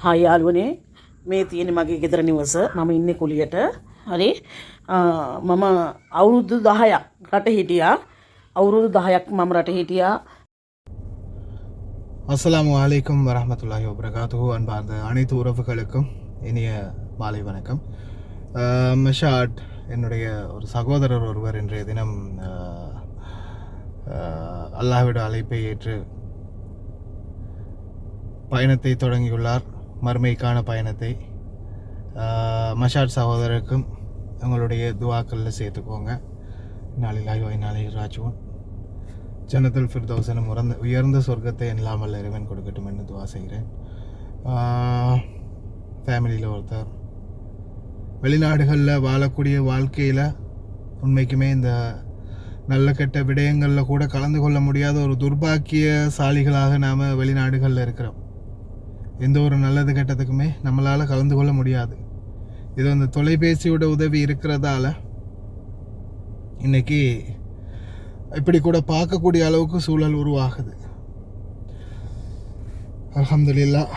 Hi යාළුවනේ මේ තියෙන්නේ මගේ ගෙදර නිවස. මම ඉන්නේ කුලියට. හරි. මම අවුරුදු 10ක් රට හිටියා. අවුරුදු 10ක් මම රට හිටියා. அஸ்ஸலாமு அலைக்கும் வரஹ்மத்துல்லாஹி வபரகாத்துஹு. அன்பார்ந்த அனைத்து உறவுகளுக்கும் இனிய மாலை வணக்கம். மெஷாட் என்னுடைய ஒரு சகோதரர் ஒருவர் இன்றைய தினம் அல்லாஹ்விட அழைப்பை ஏற்று பயணத்தை தொடங்கியுள்ளார், மறுமைக்கான பயணத்தை. மஷாட் சகோதரருக்கும் உங்களுடைய துவாக்களில் சேர்த்துக்கோங்க. நாளிலாய் நாளை ராஜுவன் ஜன்னத்துல் ஃபிர்தௌஸ் எனும் உயர்ந்த சொர்க்கத்தை இல்லாமல் இறைவன் கொடுக்கட்டும் என்று துவா செய்கிறேன். ஃபேமிலியில் ஒருத்தர் வெளிநாடுகளில் வாழக்கூடிய வாழ்க்கையில் உண்மைக்குமே இந்த நல்ல கெட்ட விடயங்களில் கூட கலந்து கொள்ள முடியாத ஒரு துர்பாக்கியசாலிகளாக நாம் வெளிநாடுகளில் இருக்கிறோம். எந்த ஒரு நல்லது கெட்டதுக்குமே நம்மளால் கலந்து கொள்ள முடியாது. இது அந்த தொலைபேசியோட உதவி இருக்கிறதால இன்றைக்கி இப்படி கூட பார்க்கக்கூடிய அளவுக்கு சூழல் உருவாகுது. அல்ஹம்துலில்லாஹ்.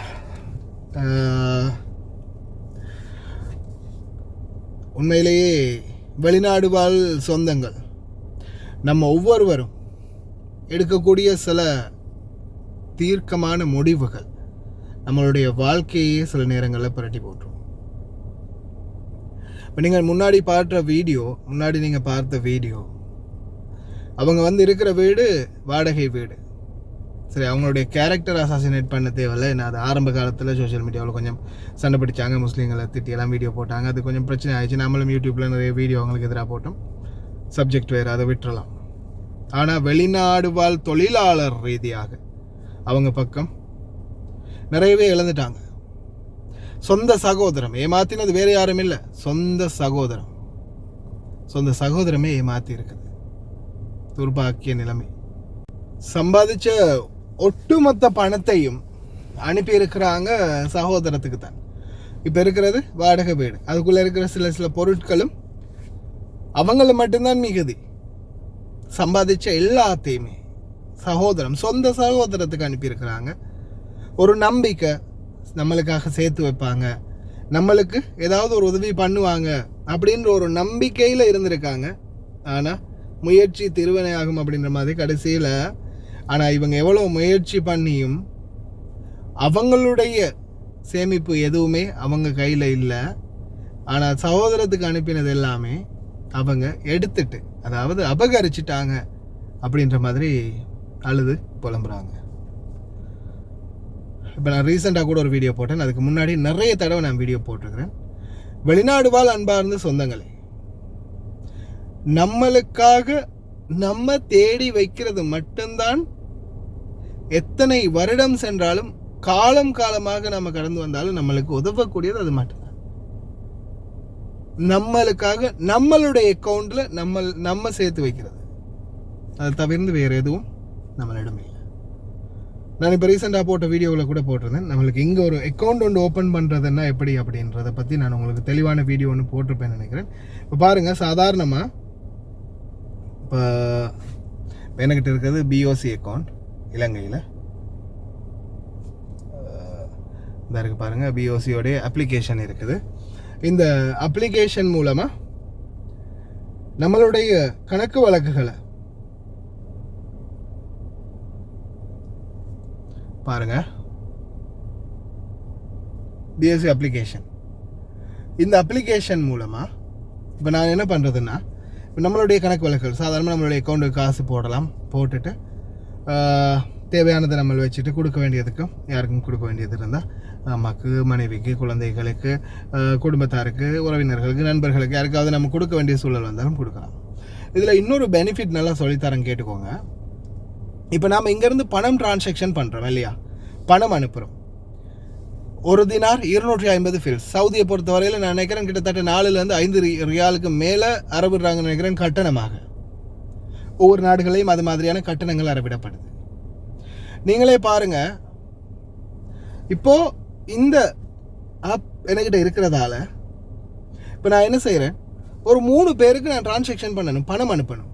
உண்மையிலேயே வெளிநாடு வாழ் சொந்தங்கள் நம்ம ஒவ்வொருவரும் எடுக்கக்கூடிய சில தீர்க்கமான முடிவுகள் நம்மளுடைய வாழ்க்கையே சில நேரங்களில் புரட்டி போட்டுரும். இப்போ நீங்கள் முன்னாடி பார்த்த வீடியோ அவங்க இருக்கிற வீடு வாடகை வீடு. சரி, அவங்களுடைய கேரக்டர் அசாசினேட் பண்ண தேவையில்லை. ஏன்னா அது ஆரம்ப காலத்தில் சோஷியல் மீடியாவில் கொஞ்சம் சண்டை பிடிச்சாங்க, முஸ்லீம்களை திட்டியெல்லாம் வீடியோ போட்டாங்க. அது கொஞ்சம் பிரச்சனை ஆயிடுச்சு. நம்மளும் யூடியூப்பில் நிறைய வீடியோ அவங்களுக்கு எதிராக போட்டோம். சப்ஜெக்ட் வேறு, அதை விட்டுறலாம். ஆனால் வெளிநாடு வாழ் தொழிலாளர் ரீதியாக அவங்க பக்கம் நிறையவே இழந்துட்டாங்க. சொந்த சகோதரம் ஏமாத்தினது வேறு யாரும் இல்லை, சொந்த சகோதரமே ஏமாத்தி இருக்குது. துர்பாக்கிய நிலைமை. சம்பாதிச்ச ஒட்டுமொத்த பணத்தையும் அனுப்பியிருக்கிறாங்க சகோதரத்துக்கு தான். இப்போ இருக்கிறது வாடகை வீடு, அதுக்குள்ளே இருக்கிற சில பொருட்களும் அவங்கள மட்டும்தான் மிகுதி. சம்பாதிச்ச எல்லாத்தையுமே சொந்த சகோதரத்துக்கு அனுப்பியிருக்கிறாங்க. ஒரு நம்பிக்கை, நம்மளுக்காக சேர்த்து வைப்பாங்க, நம்மளுக்கு ஏதாவது ஒரு உதவி பண்ணுவாங்க அப்படின்ற ஒரு நம்பிக்கையில் இருந்திருக்காங்க. ஆனால் முயற்சி திருவினையாகும் அப்படின்ற மாதிரி கடைசியில். ஆனால் இவங்க எவ்வளோ முயற்சி பண்ணியும் அவங்களுடைய சேமிப்பு எதுவுமே அவங்க கையில் இல்லை. ஆனால் சகோதரத்துக்கு அனுப்பினது எல்லாமே அவங்க எடுத்துட்டு, அதாவது அபகரிச்சிட்டாங்க அப்படின்ற மாதிரி அழுது புலம்புறாங்க. இப்போ நான் ரீசெண்டாக கூட ஒரு வீடியோ போட்டேன். அதுக்கு முன்னாடி நிறைய தடவை நான் வீடியோ போட்டிருக்கிறேன். வெளிநாடு வாழ் அன்பார்ந்த சொந்தங்களே, நம்மளுக்காக நம்ம தேடி வைக்கிறது மட்டும்தான் எத்தனை வருடம் சென்றாலும் காலமாக நம்ம கடந்து வந்தாலும் நம்மளுக்கு உதவக்கூடியது அது மட்டும்தான். நம்மளுக்காக நம்மளுடைய அக்கௌண்ட்ல நம்ம சேர்த்து வைக்கிறது, அதை தவிர்த்து வேறு எதுவும் நம்மளிடம் இல்லை. நான் இப்போ ரீசெண்டாக போட்ட வீடியோவில் கூட போட்டிருந்தேன். நம்மளுக்கு இங்கே ஒரு அக்கௌண்ட் ஒன்று ஓப்பன் பண்ணுறதுன்னா எப்படி அப்படின்றத பற்றி நான் உங்களுக்கு தெளிவான வீடியோ ஒன்று போட்டிருப்பேன்னு நினைக்கிறேன். இப்போ பாருங்கள், சாதாரணமாக இப்போ என்கிட்ட இருக்கிறது பிஓசி அக்கௌண்ட் இலங்கையில். இந்த இருக்குது பாருங்கள், பிஓசியோடைய அப்ளிகேஷன் இருக்குது. இந்த அப்ளிகேஷன் மூலமாக நம்மளுடைய கணக்கு வழக்குகளை பாருங்க. BSc application. இந்த அப்ளிகேஷன் மூலமாக இப்போ நான் என்ன பண்ணுறதுன்னா, இப்போ நம்மளுடைய கணக்கு வழக்குகள் சாதாரணமாக நம்மளுடைய அக்கௌண்ட்டுக்கு காசு போடலாம். போட்டுட்டு தேவையானதை நம்ம வச்சுட்டு கொடுக்க வேண்டியதுக்கும் யாருக்கும் கொடுக்க வேண்டியது இருந்தால் அம்மாவுக்கு, மனைவிக்கு, குழந்தைகளுக்கு, குடும்பத்தாருக்கு, உறவினர்களுக்கு, நண்பர்களுக்கு யாருக்காவது நம்ம கொடுக்க வேண்டிய சூழல் வந்தாலும் கொடுக்கலாம். இதில் இன்னொரு பெனிஃபிட் நல்லா சொல்லித்தரேன், கேட்டுக்கோங்க. இப்போ நாம் இங்கேருந்து பணம் டிரான்சாக்ஷன் பண்ணுறோம் இல்லையா, பணம் அனுப்புகிறோம். ஒரு தினார் 250 ஃபில்ஸ். சவுதியை பொறுத்தவரையில் நான் நினைக்கிறேன் கிட்டத்தட்ட 4லேருந்து 5 ரியாலுக்கு மேலே அறவிடுறாங்கன்னு நினைக்கிறேன் கட்டணமாக. ஒவ்வொரு நாடுகளையும் அது மாதிரியான கட்டணங்கள் அறவிடப்படுது. நீங்களே பாருங்கள், இப்போது இந்த ஆப் என்கிட்ட இருக்கிறதால இப்போ நான் என்ன செய்கிறேன், ஒரு 3 பேருக்கு நான் டிரான்சாக்ஷன் பண்ணணும், பணம் அனுப்பணும்.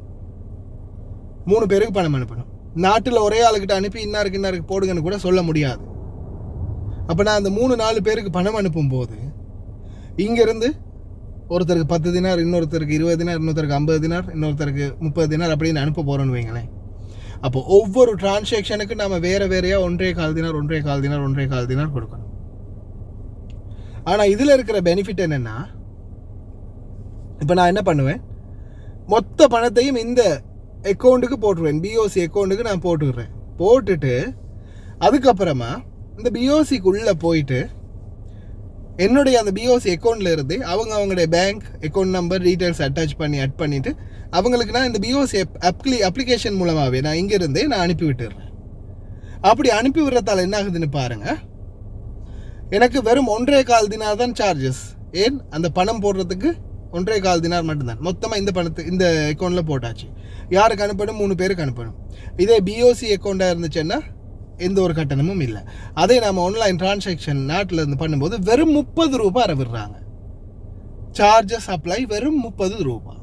3 பேருக்கு பணம் அனுப்பணும். நாட்டில் ஒரே ஆளுக்கிட்ட அனுப்பி இன்னாருக்கு போடுங்கன்னு கூட சொல்ல முடியாது. அப்போ நான் அந்த 3-4 பேருக்கு பணம் அனுப்பும்போது இங்கேருந்து ஒருத்தருக்கு 10 தினார், இன்னொருத்தருக்கு 20 தினார், இன்னொருத்தருக்கு 50 தினார், இன்னொருத்தருக்கு 30 தினார் அப்படின்னு அனுப்ப போகிறோன்னு வைங்களேன். அப்போ ஒவ்வொரு டிரான்சாக்ஷனுக்கு நாம் வேறு வேறையாக 1.25 தினார் 1.25 தினார் 1.25 தினார் கொடுக்கணும். ஆனால் இதில் இருக்கிற பெனிஃபிட் என்னென்னா, இப்போ நான் என்ன பண்ணுவேன், மொத்த பணத்தையும் இந்த அக்கௌண்ட்டுக்கு போட்டுருவேன், பிஓசி அக்கௌண்ட்டுக்கு நான் போட்டுடுறேன். போட்டுட்டு அதுக்கப்புறமா இந்த பிஓசிக்குள்ளே போயிட்டு என்னுடைய அந்த பிஓசி அக்கௌண்ட்டில் இருந்து அவங்களுடைய bank account number details at பண்ணிவிட்டு அவங்களுக்கு நான் இந்த பிஓசி அப்ளிகேஷன் மூலமாகவே நான் இங்கேருந்தே நான் அனுப்பி விட்டுடுறேன். அப்படி அனுப்பி விடுறதால என்ன ஆகுதுன்னு பாருங்கள், எனக்கு வெறும் 1.25 தினார் தான் சார்ஜஸ். ஏன், அந்த பணம் போடுறதுக்கு 1.25 தினார் மட்டும்தான். மொத்தமாக இந்த அக்கௌண்ட்டில் போட்டாச்சு. யாருக்கு அனுப்பணும்? 3 பேருக்கு அனுப்பணும். இதே பிஓசி அக்கௌண்ட்டாக இருந்துச்சுன்னா எந்த ஒரு கட்டணமும் இல்லை. அதே நாம் ஆன்லைன் டிரான்சாக்ஷன் நாட்டில் இருந்து பண்ணும்போது வெறும் 30 ரூபாய் அறவிடுறாங்க. சார்ஜஸ் அப்ளை வெறும் 30 ரூபாய்.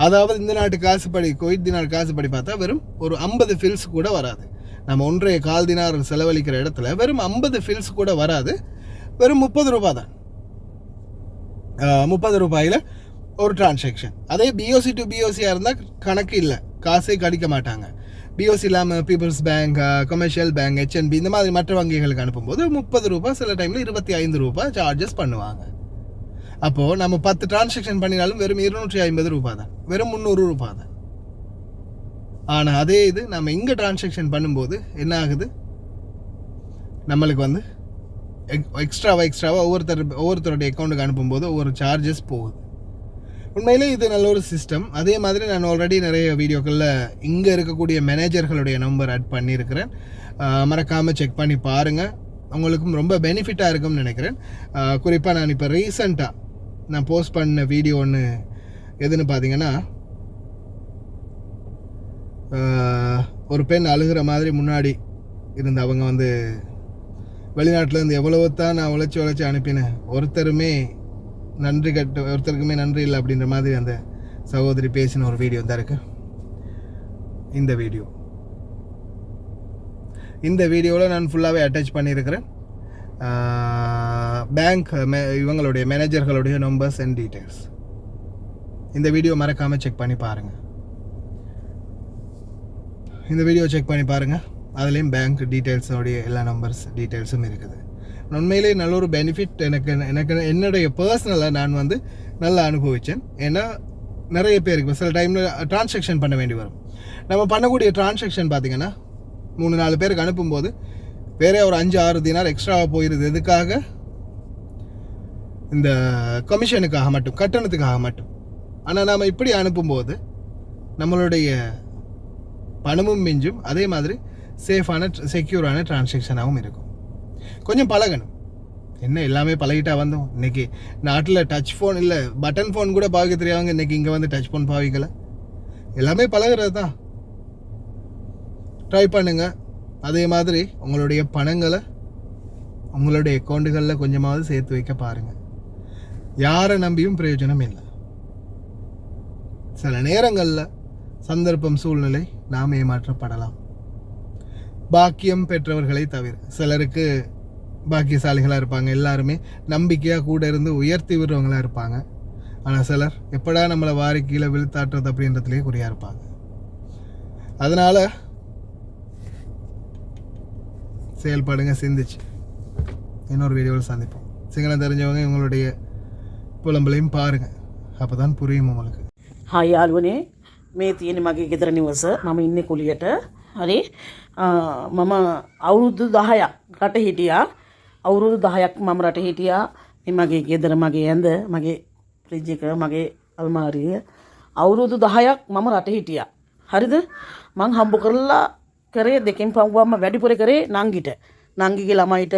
அதாவது இந்த நாட்டு காசுப்படி, குவைத் தினார் காசுப்படி பார்த்தா வெறும் ஒரு 50 ஃபில்ஸ் கூட வராது. நம்ம 1.25 தினார் செலவழிக்கிற இடத்துல வெறும் 50 ஃபில்ஸ் கூட வராது. வெறும் 30 ரூபாய் தான். 30 ரூபாயில் ஒரு டிரான்சாக்ஷன். அதே பிஓசி டு பிஓசியாக இருந்தால் கணக்கு இல்லை, காசே கடிக்க மாட்டாங்க. பிஓசி இல்லாமல் people's bank, commercial bank, HNB இந்த மாதிரி மற்ற வங்கிகளுக்கு அனுப்பும்போது 30 ரூபாய், சில டைமில் 25 ரூபாய் சார்ஜஸ் பண்ணுவாங்க. அப்போது நம்ம 10 டிரான்சாக்ஷன் பண்ணினாலும் வெறும் 250 ரூபாய் தான், வெறும் 300 ரூபாய் தான். ஆனால் அதே இது நம்ம இங்கே டிரான்சாக்ஷன் பண்ணும்போது என்ன ஆகுது, நம்மளுக்கு வந்து எக்ஸ்ட்ராவாக ஒவ்வொருத்தருடைய அக்கௌண்ட்டுக்கு அனுப்பும்போது ஒவ்வொரு சார்ஜஸ் போகுது. உண்மையிலே இது நல்ல ஒரு சிஸ்டம். அதே மாதிரி நான் ஆல்ரெடி நிறைய வீடியோக்களில் இங்கே இருக்கக்கூடிய மேனேஜர்களுடைய நம்பர் ஆட் பண்ணியிருக்கிறேன். மறக்காமல் செக் பண்ணி பாருங்கள், உங்களுக்கும் ரொம்ப பெனிஃபிட்டாக இருக்கும்னு நினைக்கிறேன். குறிப்பாக நான் இப்போ ரீசண்டாக நான் போஸ்ட் பண்ண வீடியோ ஒன்று எதுன்னு பார்த்தீங்கன்னா, ஒரு பெண் அழுகிற மாதிரி முன்னாடி இருந்து அவங்க வந்து வெளிநாட்டிலேருந்து எவ்வளவு தான் நான் உழைச்சி அனுப்பினேன், ஒருத்தருக்குமே நன்றி இல்லை அப்படின்ற மாதிரி அந்த சகோதரி பேசின ஒரு வீடியோ தான் இருக்குது. இந்த வீடியோவில் நான் ஃபுல்லாகவே அட்டாச் பண்ணியிருக்கிறேன் பேங்க் இவங்களுடைய மேனேஜர்களுடைய நம்பர்ஸ் அண்ட் டீட்டெயில்ஸ். இந்த வீடியோ மறக்காமல் செக் பண்ணி பாருங்கள். அதுலேயும் பேங்க் டீட்டெயில்ஸோடைய எல்லா நம்பர்ஸ் டீட்டெயில்ஸும் இருக்குது. உண்மையிலேயே நல்ல ஒரு பெனிஃபிட் எனக்கு என்னுடைய பர்சனலாக நான் வந்து நல்லா அனுபவித்தேன். ஏன்னா நிறைய பேருக்கு சில டைமில் டிரான்சாக்ஷன் பண்ண வேண்டி வரும். நம்ம பண்ணக்கூடிய டிரான்சாக்ஷன் பார்த்திங்கன்னா 3-4 பேருக்கு அனுப்பும்போது வேறே ஒரு 5-6 தினார் எக்ஸ்ட்ராவாக போயிடுது. எதுக்காக? இந்த கமிஷனுக்காக மட்டும், கட்டணத்துக்காக மட்டும். ஆனால் நாம் இப்படி அனுப்பும்போது நம்மளுடைய பணமும் மிஞ்சும், அதே மாதிரி சேஃபான செக்யூரான டிரான்சாக்ஷனாகவும் இருக்கும். கொஞ்சம் பழகணும். என்ன எல்லாமே பழகிட்டா வந்தோம். இன்றைக்கி நாட்டில் டச் ஃபோன் இல்லை, பட்டன் ஃபோன் கூட பாவிக்க தெரியாதவங்க இன்றைக்கி இங்கே வந்து டச் ஃபோன் பாவிக்கலை. எல்லாமே பழகிறது தான். ட்ரை பண்ணுங்கள். அதே மாதிரி உங்களுடைய பணங்களை உங்களுடைய அக்கௌண்ட்டுகளில் கொஞ்சமாவது சேர்த்து வைக்க பாருங்கள். யாரை நம்பியும் பிரயோஜனம் இல்லை. சில நேரங்களில் சந்தர்ப்பம், சூழ்நிலை நாம் ஏமாற்றப்படலாம். பாக்கியம் பெற்றவர்களை தவிர சிலருக்கு பாக்கியசாலிகளாக இருப்பாங்க. எல்லாருமே நம்பிக்கையாக கூட இருந்து உயர்த்தி விடுறவங்களாக இருப்பாங்க. ஆனால் சிலர் எப்படா நம்மளை வாரி கீழே விழுத்தாட்டுறது அப்படின்றதுலேயே குறியாக இருப்பாங்க. அதனால் செயல்படுங்க, சிந்திச்சு. இன்னொரு வீடியோவில் சந்திப்போம். சிங்களம் தெரிஞ்சவங்க உங்களுடைய புலம்பலையும் பாருங்கள், அப்போ தான் புரியும் உங்களுக்கு. හායි යාළුවනේ, මේ තියෙන මගේ ගෙදර නිවස. මම ඉන්නේ කුලියට. හරි, මම අවුරුදු 10ක් රට හිටියා. අවුරුදු 10ක් මම රට හිටියා. මේ මගේ ගෙදර, මගේ ඇඳ, මගේ ෆ්‍රිජ් එක, මගේ අල්මාරිය, අවුරුදු 10ක් මම රට හිටියා. හරිද? මං හම්බ කරලා කරේ දෙකෙන් පවුවම වැඩිපුර කරේ නංගිට. නංගිගේ ළමයිට,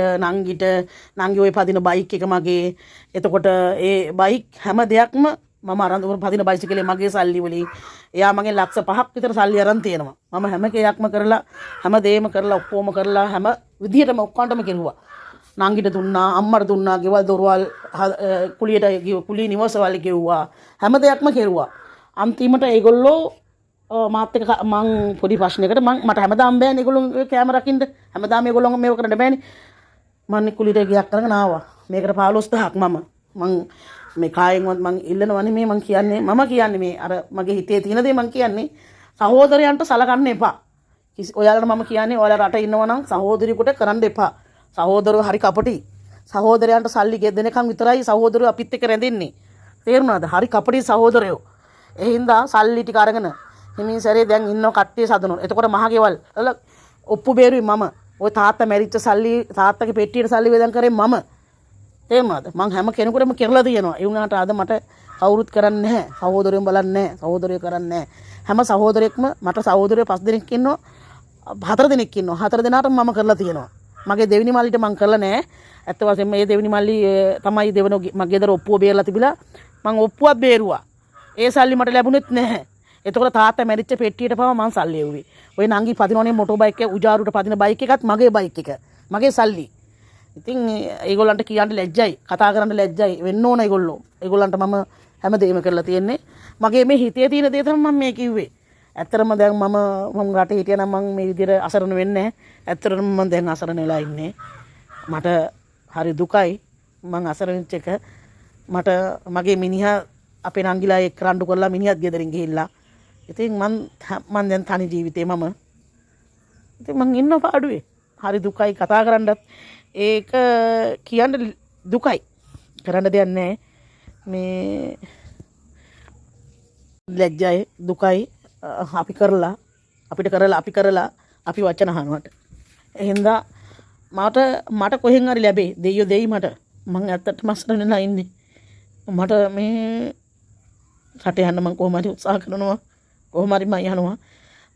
නංගි ඔය පදින බයික් එක මගේ. එතකොට ඒ බයික් හැම දෙයක්ම මම අරන් පදින බයිසිකලේ මගේ සල්ලි වලින්. එයා මගේ ලක්ෂ 5ක් විතර සල්ලි අරන් තියෙනවා. මම හැම කේයක්ම කරලා, හැම දෙයක්ම කරලා, ඔක්කොම කරලා, හැම විදිහටම ඔක්කොන්ටම කෙරුවා. නංගිට දුන්නා, අම්මට දුන්නා, ගෙවල් දොරවල් කුලියට කුලී නිවසවල් ගෙව්වා. හැම දෙයක්ම කෙරුවා. අන්තිමට ඒගොල්ලෝ මාත් එක්ක මං පොඩි ප්‍රශ්නයකට මට හැමදාම බෑනේ ඒගොල්ලෝ කැමරා රකින්න. හැමදාම ඒගොල්ලෝ මේව කරන්න බෑනේ. මන්නේ කුලියට ගියක් කරගෙන ආවා. මේකට 15000ක් මම මේ කායෙන්වත් මං ඉල්ලනවා නෙමෙයි මං කියන්නේ මම කියන්නේ මේ අර මගේ හිතේ තියෙන දේ මං කියන්නේ සහෝදරයන්ට සලකන්න එපා. ඔයාලට මම කියන්නේ ඔයාලා රට ඉන්නවා නම් සහෝදරියෙකුට කරන්න එපා. සහෝදරයෝ හරි කපටි. සහෝදරයන්ට සල්ලි ගෙදෙනකන් විතරයි සහෝදරයෝ අපිත් එක්ක රැඳෙන්නේ. තේරුණාද? හරි කපටි සහෝදරයෝ. ඒ හින්දා සල්ලි ටික අරගෙන හිමින් සැරේ දැන් ඉන්නව කට්ටිය සදනවා. එතකොට මහගෙවල් වල ඔප්පු බේරුවේ මම. ওই තාත්තා මැරිච්ච සල්ලි තාත්තගේ පෙට්ටියට සල්ලි වේදන් කරේ මම. තේරුණාද? මං හැම කෙනෙකුටම කරලා තියෙනවා. ඒ වුණාට අද මට කවුරුත් කරන්නේ නැහැ. සහෝදරයෝ බලන්නේ නැහැ. සහෝදරයෝ කරන්නේ නැහැ. හැම සහෝදරයෙක්ම මට සහෝදරයෝ 5 දෙනෙක් ඉන්නවා. 4 දෙනෙක් ඉන්නවා. 4 දෙනාටම මම කරලා තියෙනවා. මගේ දෙවෙනි මල්ලිට මං කරලා නැහැ. ඇත්ත වශයෙන්ම මේ දෙවෙනි මල්ලි තමයි දෙවන මගේ දර ඔප්පුව බේරලා තිබිලා මං ඔප්පුවක් බේරුවා. ඒ සල්ලි මට ලැබුණෙත් නැහැ. එතකොට තාත්තා මැරිච්ච පෙට්ටියට පව මං සල්ලි එව්වේ. ඔය නංගි පදිනෝනේ මොටෝ බයික් එක උජාරුට පදින බයික් එකත් මගේ බයික් එක. මගේ සල්ලි. ඉතින් ඒගොල්ලන්ට කියන්න ලැජ්ජයි. කතා කරන්න ලැජ්ජයි. වෙන්න ඕන ඒගොල්ලෝ. ඒගොල්ලන්ට මම හැමදේම කරලා තියෙන්නේ. මගේ මේ හිතේ තියෙන දේ තමයි මම මේ කිව්වේ. ඇත්තටම දැන් මම රටේ හිටියනම් මම මේ විදිහට අසරණ වෙන්නේ නැහැ. ඇත්තටම මම දැන් අසරණ වෙලා ඉන්නේ. මට හරි දුකයි. මං අසරණ වෙච්ච එක මට මගේ මිනිහා අපේ නංගිලා එක්ක රණ්ඩු කරලා මිනිහත් ගෙදරින් ගිහිල්ලා. ඉතින් මං දැන් තනි ජීවිතේ මම. ඉතින් මං ඉන්න පාඩුවේ. හරි දුකයි කතා කරන්නත් ඒක කියන්න දුකයි. කරන්න දෙයක් නැහැ. මේ ලැජ්ජයි දුකයි අපි කරලා අපි වචන අහනවට. එහෙනම් මට කොහෙන් හරි ලැබේ දෙයියෝ දෙයි මට. මං ඇත්තටම අසරණ වෙලා ඉන්නේ. මට මේ රට යන්න මං කොහොම හරි උත්සාහ කරනවා. කොහොම හරි මම යනවා.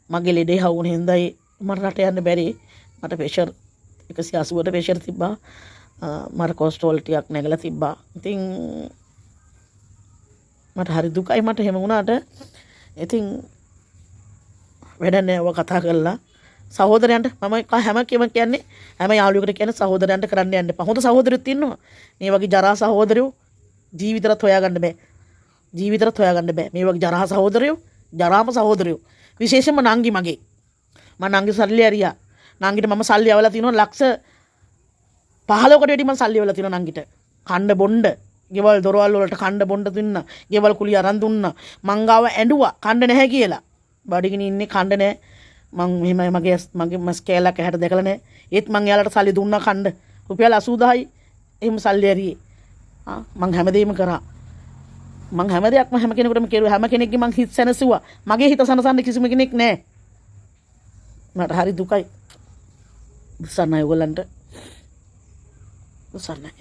මගේ ලෙඩේ හවුනේ හින්දායි මට රට යන්න බැරි. මට ප්‍රෙෂර් 180ට ප්‍රෙෂර් තිබ්බා. මට කොලෙස්ටරෝල් ටිකක් නැගලා තිබ්බා. ඉතින් මට හරි දුකයි මට එහෙම වුණාට. ඉතින් වැඩ නැහැ ඔය කතා කරලා සහෝදරයන්ට මම හැම කෙනෙක්ම කියන්නේ හැම යාළුවෙකුට කියන්නේ සහෝදරයන්ට කරන්න යන්න එපා. හොඳ සහෝදරයොත් ඉන්නවා. මේ වගේ ජරා සහෝදරයෝ ජීවිතරත් හොයාගන්න බෑ. මේ වගේ ජරා සහෝදරයෝ ජරාම සහෝදරයෝ විශේෂයෙන්ම නංගි මගේ. මම නංගි සල්ලි ඇරියා. නංගිට මම සල්ලි අවලා තිනවා ලක්ෂ 15කට වැඩි මම සල්ලි අවලා තිනවා නංගිට. කණ්ඩ බොණ්ඩ ගෙවල් දොරවල් වලට කණ්ඩ බොණ්ඩ දුන්නා. ගෙවල් කුලිය අරන් දුන්නා. මං ගාව ඇඬුවා කණ්ඩ නැහැ කියලා. බඩගිනි ඉන්නේ කණ්ඩ නැහැ. මං මෙහෙම මගේ මස් කෑල්ලක් ඇහැට දැකලා නැහැ. ඒත් මං එයාලට සල්ලි දුන්නා කණ්ඩ. රුපියල් 80000යි. එහෙම සල්ලි ඇරියේ. මං හැමදේම කරා. මං හැම දෙයක්ම හැම කෙනෙකුටම කෙරුවා. හැම කෙනෙක්ගේ මං හිත සැනසුවා. මගේ හිත සනසන්න කිසිම කෙනෙක් නැහැ. මට හරි දුකයි. උස්සන්නයි ඔයගොල්ලන්ට. උස්සන්නයි.